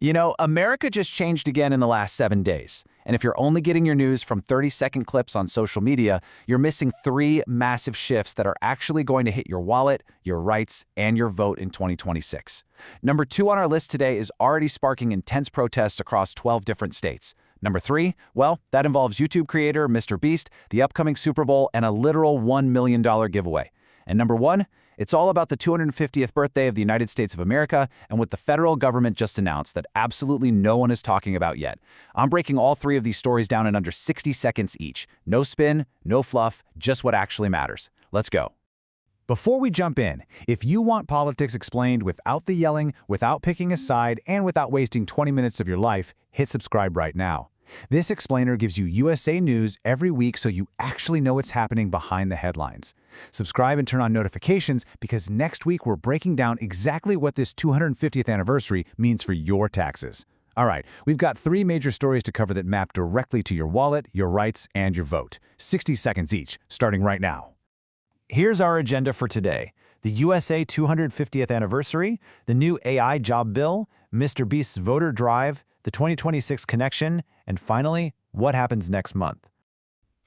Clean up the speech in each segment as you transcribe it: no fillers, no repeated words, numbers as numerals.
You know, America just changed again in the last 7 days. And if you're only getting your news from 30-second clips on social media, you're missing 3 massive shifts that are actually going to hit your wallet, your rights, and your vote in 2026. Number 2 on our list today is already sparking intense protests across 12 different states. Number 3, well, that involves YouTube creator Mr. Beast, the upcoming Super Bowl, and a literal $1 million giveaway. And number 1, it's all about the 250th birthday of the United States of America and what the federal government just announced that absolutely no one is talking about yet. I'm breaking all 3 of these stories down in under 60 seconds each. No spin, no fluff, just what actually matters. Let's go. Before we jump in, if you want politics explained without the yelling, without picking a side, and without wasting 20 minutes of your life, hit subscribe right now. This explainer gives you USA News every week so you actually know what's happening behind the headlines. Subscribe and turn on notifications because next week we're breaking down exactly what this 250th anniversary means for your taxes. All right, we've got 3 major stories to cover that map directly to your wallet, your rights, and your vote. 60 seconds each, starting right now. Here's our agenda for today. The USA 250th anniversary, the new AI job bill, Mr. Beast's voter drive, the 2026 connection, and finally, what happens next month.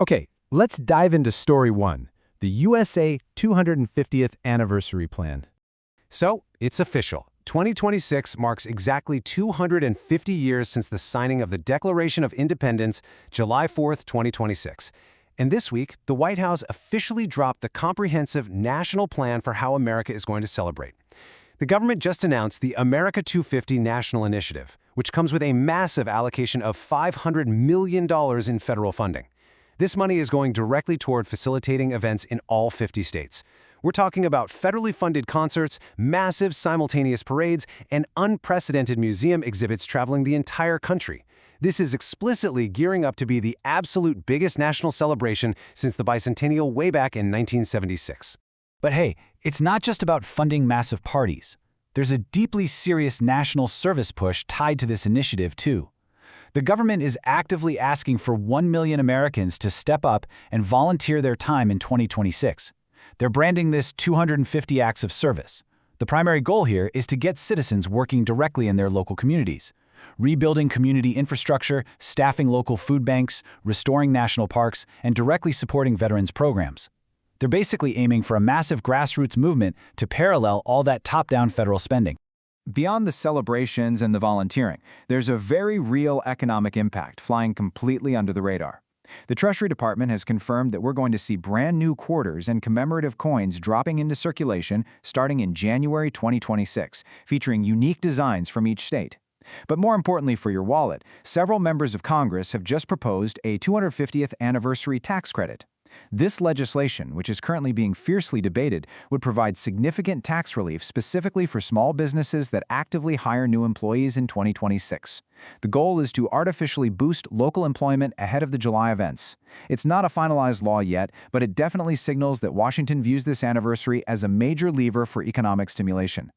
Okay, let's dive into story 1, the USA 250th anniversary plan. So, it's official. 2026 marks exactly 250 years since the signing of the Declaration of Independence, July 4th, 2026. And this week, the White House officially dropped the comprehensive national plan for how America is going to celebrate. The government just announced the America 250 National Initiative, which comes with a massive allocation of $500 million in federal funding. This money is going directly toward facilitating events in all 50 states. We're talking about federally funded concerts, massive simultaneous parades, and unprecedented museum exhibits traveling the entire country. This is explicitly gearing up to be the absolute biggest national celebration since the bicentennial way back in 1976. But hey, it's not just about funding massive parties. There's a deeply serious national service push tied to this initiative, too. The government is actively asking for 1 million Americans to step up and volunteer their time in 2026. They're branding this 250 acts of service. The primary goal here is to get citizens working directly in their local communities, rebuilding community infrastructure, staffing local food banks, restoring national parks, and directly supporting veterans programs. They're basically aiming for a massive grassroots movement to parallel all that top-down federal spending. Beyond the celebrations and the volunteering, there's a very real economic impact flying completely under the radar. The Treasury Department has confirmed that we're going to see brand new quarters and commemorative coins dropping into circulation starting in January 2026, featuring unique designs from each state. But more importantly for your wallet, several members of Congress have just proposed a 250th anniversary tax credit. This legislation, which is currently being fiercely debated, would provide significant tax relief specifically for small businesses that actively hire new employees in 2026. The goal is to artificially boost local employment ahead of the July events. It's not a finalized law yet, but it definitely signals that Washington views this anniversary as a major lever for economic stimulation.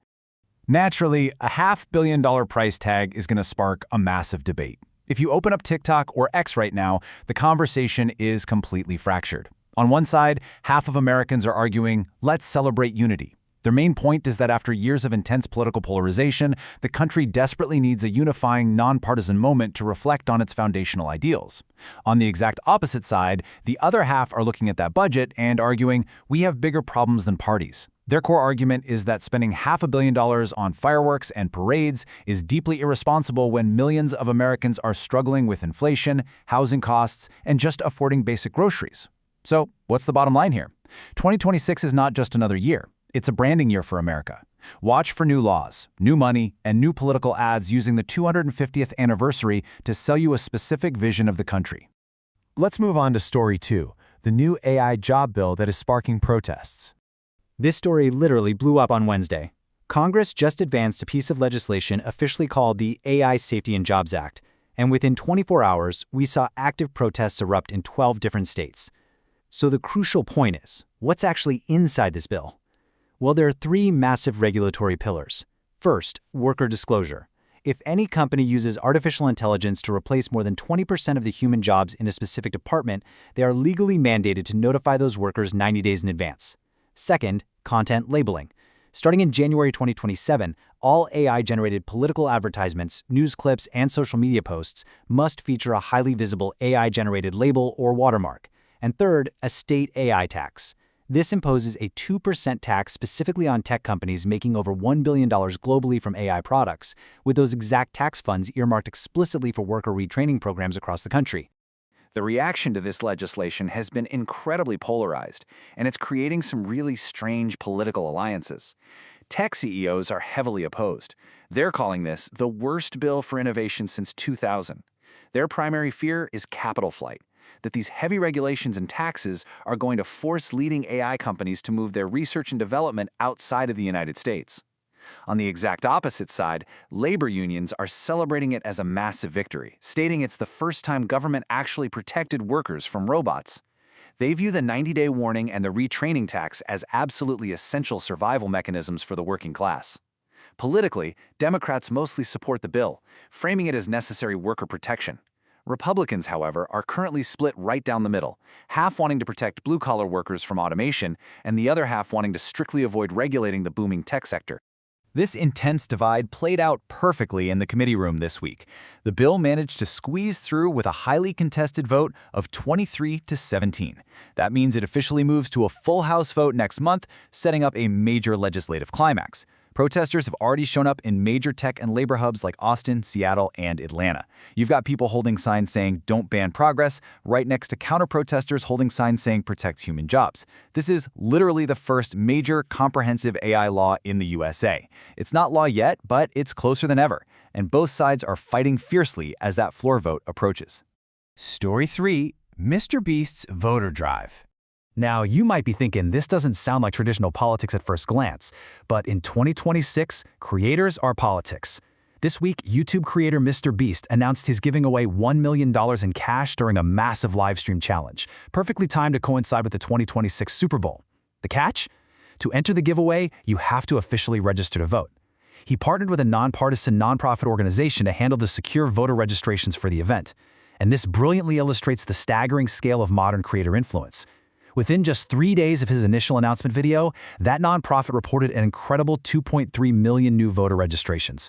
Naturally, a $500 million price tag is going to spark a massive debate. If you open up TikTok or X right now, the conversation is completely fractured. On one side, half of Americans are arguing, let's celebrate unity. Their main point is that after years of intense political polarization, the country desperately needs a unifying, nonpartisan moment to reflect on its foundational ideals. On the exact opposite side, the other half are looking at that budget and arguing, we have bigger problems than parties. Their core argument is that spending $500 million on fireworks and parades is deeply irresponsible when millions of Americans are struggling with inflation, housing costs, and just affording basic groceries. So, what's the bottom line here? 2026 is not just another year. It's a branding year for America. Watch for new laws, new money, and new political ads using the 250th anniversary to sell you a specific vision of the country. Let's move on to story 2, the new AI job bill that is sparking protests. This story literally blew up on Wednesday. Congress just advanced a piece of legislation officially called the AI Safety and Jobs Act, and within 24 hours, we saw active protests erupt in 12 different states. So the crucial point is, what's actually inside this bill? Well, there are 3 massive regulatory pillars. First, worker disclosure. If any company uses artificial intelligence to replace more than 20% of the human jobs in a specific department, they are legally mandated to notify those workers 90 days in advance. Second, content labeling. Starting in January 2027, all AI-generated political advertisements, news clips, and social media posts must feature a highly visible AI-generated label or watermark. And third, a state AI tax. This imposes a 2% tax specifically on tech companies making over $1 billion globally from AI products, with those exact tax funds earmarked explicitly for worker retraining programs across the country. The reaction to this legislation has been incredibly polarized, and it's creating some really strange political alliances. Tech CEOs are heavily opposed. They're calling this the worst bill for innovation since 2000. Their primary fear is capital flight, that these heavy regulations and taxes are going to force leading AI companies to move their research and development outside of the United States. On the exact opposite side, labor unions are celebrating it as a massive victory, stating it's the first time government actually protected workers from robots. They view the 90-day warning and the retraining tax as absolutely essential survival mechanisms for the working class. Politically, Democrats mostly support the bill, framing it as necessary worker protection. Republicans, however, are currently split right down the middle, half wanting to protect blue-collar workers from automation and the other half wanting to strictly avoid regulating the booming tech sector. This intense divide played out perfectly in the committee room this week. The bill managed to squeeze through with a highly contested vote of 23-17. That means it officially moves to a full House vote next month, setting up a major legislative climax. Protesters have already shown up in major tech and labor hubs like Austin, Seattle, and Atlanta. You've got people holding signs saying, "Don't ban progress," right next to counter-protesters holding signs saying, "Protect human jobs." This is literally the first major comprehensive AI law in the USA. It's not law yet, but it's closer than ever, and both sides are fighting fiercely as that floor vote approaches. Story 3, Mr. Beast's voter drive. Now, you might be thinking this doesn't sound like traditional politics at first glance, but in 2026, creators are politics. This week, YouTube creator Mr. Beast announced he's giving away $1 million in cash during a massive livestream challenge, perfectly timed to coincide with the 2026 Super Bowl. The catch? To enter the giveaway, you have to officially register to vote. He partnered with a nonpartisan nonprofit organization to handle the secure voter registrations for the event. And this brilliantly illustrates the staggering scale of modern creator influence. Within just 3 days of his initial announcement video, that nonprofit reported an incredible 2.3 million new voter registrations.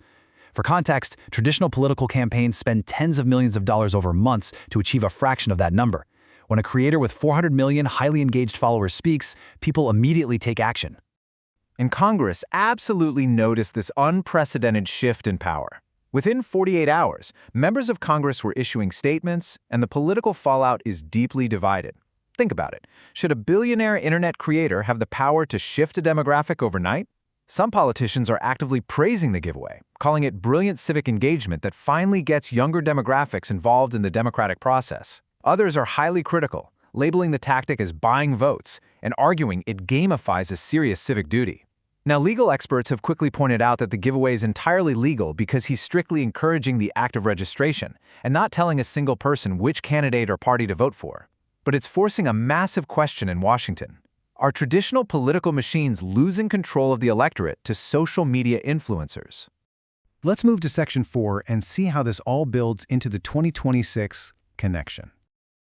For context, traditional political campaigns spend tens of millions of dollars over months to achieve a fraction of that number. When a creator with 400 million highly engaged followers speaks, people immediately take action. And Congress absolutely noticed this unprecedented shift in power. Within 48 hours, members of Congress were issuing statements, and the political fallout is deeply divided. Think about it. Should a billionaire internet creator have the power to shift a demographic overnight? Some politicians are actively praising the giveaway, calling it brilliant civic engagement that finally gets younger demographics involved in the democratic process. Others are highly critical, labeling the tactic as buying votes and arguing it gamifies a serious civic duty. Now, legal experts have quickly pointed out that the giveaway is entirely legal because he's strictly encouraging the act of registration and not telling a single person which candidate or party to vote for. But it's forcing a massive question in Washington. Are traditional political machines losing control of the electorate to social media influencers? Let's move to Section 4 and see how this all builds into the 2026 connection.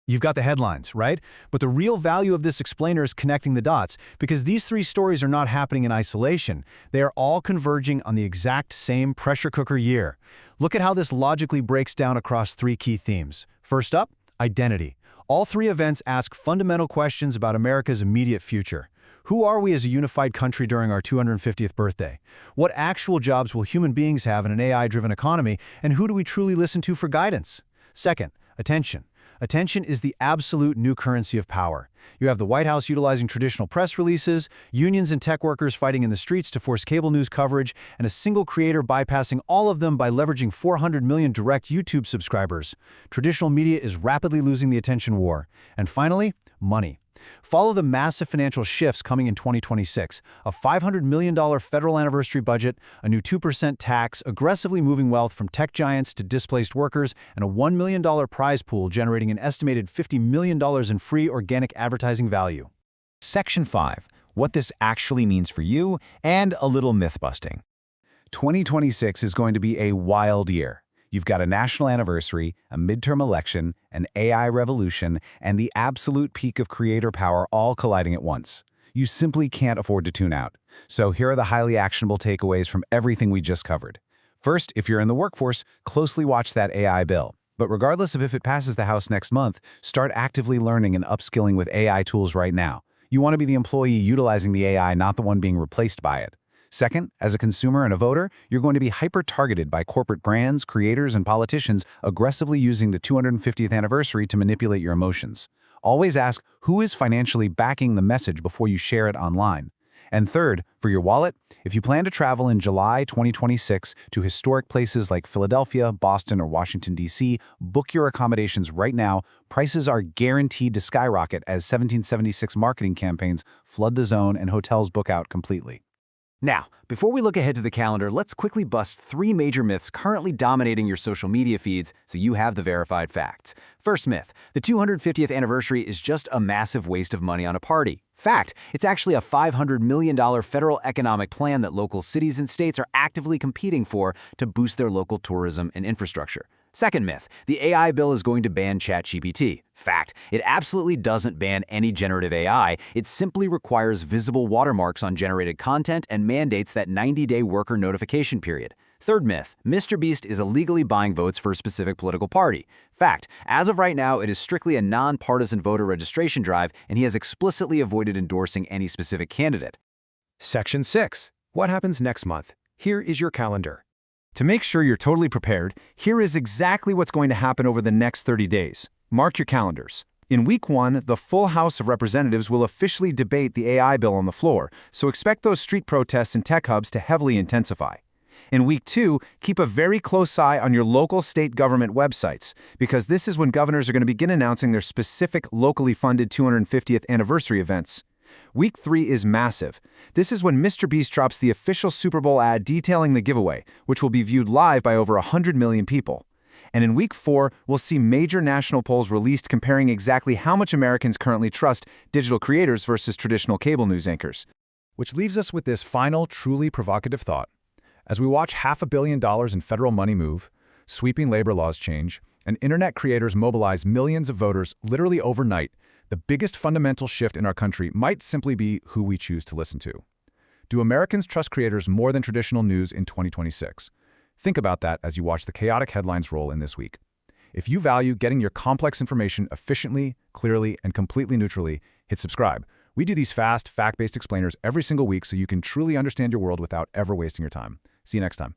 You've got the headlines, right? But the real value of this explainer is connecting the dots, because these three stories are not happening in isolation. They are all converging on the exact same pressure cooker year. Look at how this logically breaks down across three key themes. First up, identity. All three events ask fundamental questions about America's immediate future. Who are we as a unified country during our 250th birthday? What actual jobs will human beings have in an AI-driven economy, and who do we truly listen to for guidance? Second, attention. Attention is the absolute new currency of power. You have the White House utilizing traditional press releases, unions and tech workers fighting in the streets to force cable news coverage, and a single creator bypassing all of them by leveraging 400 million direct YouTube subscribers. Traditional media is rapidly losing the attention war. And finally, money. Follow the massive financial shifts coming in 2026, a $500 million federal anniversary budget, a new 2% tax, aggressively moving wealth from tech giants to displaced workers, and a $1 million prize pool generating an estimated $50 million in free organic advertising value. Section 5. What this actually means for you, and a little myth-busting. 2026 is going to be a wild year. You've got a national anniversary, a midterm election, an AI revolution, and the absolute peak of creator power all colliding at once. You simply can't afford to tune out. So here are the highly actionable takeaways from everything we just covered. First, if you're in the workforce, closely watch that AI bill. But regardless of if it passes the House next month, start actively learning and upskilling with AI tools right now. You want to be the employee utilizing the AI, not the one being replaced by it. Second, as a consumer and a voter, you're going to be hyper-targeted by corporate brands, creators, and politicians aggressively using the 250th anniversary to manipulate your emotions. Always ask who is financially backing the message before you share it online. And third, for your wallet, if you plan to travel in July 2026 to historic places like Philadelphia, Boston, or Washington, D.C., book your accommodations right now. Prices are guaranteed to skyrocket as 1776 marketing campaigns flood the zone and hotels book out completely. Now, before we look ahead to the calendar, let's quickly bust 3 major myths currently dominating your social media feeds so you have the verified facts. First myth, the 250th anniversary is just a massive waste of money on a party. Fact, it's actually a $500 million federal economic plan that local cities and states are actively competing for to boost their local tourism and infrastructure. Second myth, the AI bill is going to ban ChatGPT. Fact, it absolutely doesn't ban any generative AI, it simply requires visible watermarks on generated content and mandates that 90-day worker notification period. Third myth, MrBeast is illegally buying votes for a specific political party. Fact, as of right now, it is strictly a nonpartisan voter registration drive, and he has explicitly avoided endorsing any specific candidate. Section 6. What happens next month? Here is your calendar. To make sure you're totally prepared, here is exactly what's going to happen over the next 30 days. Mark your calendars. In Week 1, the full House of Representatives will officially debate the AI bill on the floor, so expect those street protests and tech hubs to heavily intensify. In Week 2, keep a very close eye on your local state government websites, because this is when governors are going to begin announcing their specific locally funded 250th anniversary events. Week 3 is massive. This is when MrBeast drops the official Super Bowl ad detailing the giveaway, which will be viewed live by over 100 million people. And in Week 4, we'll see major national polls released comparing exactly how much Americans currently trust digital creators versus traditional cable news anchors. Which leaves us with this final, truly provocative thought. As we watch $500 million in federal money move, sweeping labor laws change, and internet creators mobilize millions of voters literally overnight, the biggest fundamental shift in our country might simply be who we choose to listen to. Do Americans trust creators more than traditional news in 2026? Think about that as you watch the chaotic headlines roll in this week. If you value getting your complex information efficiently, clearly, and completely neutrally, hit subscribe. We do these fast, fact-based explainers every single week so you can truly understand your world without ever wasting your time. See you next time.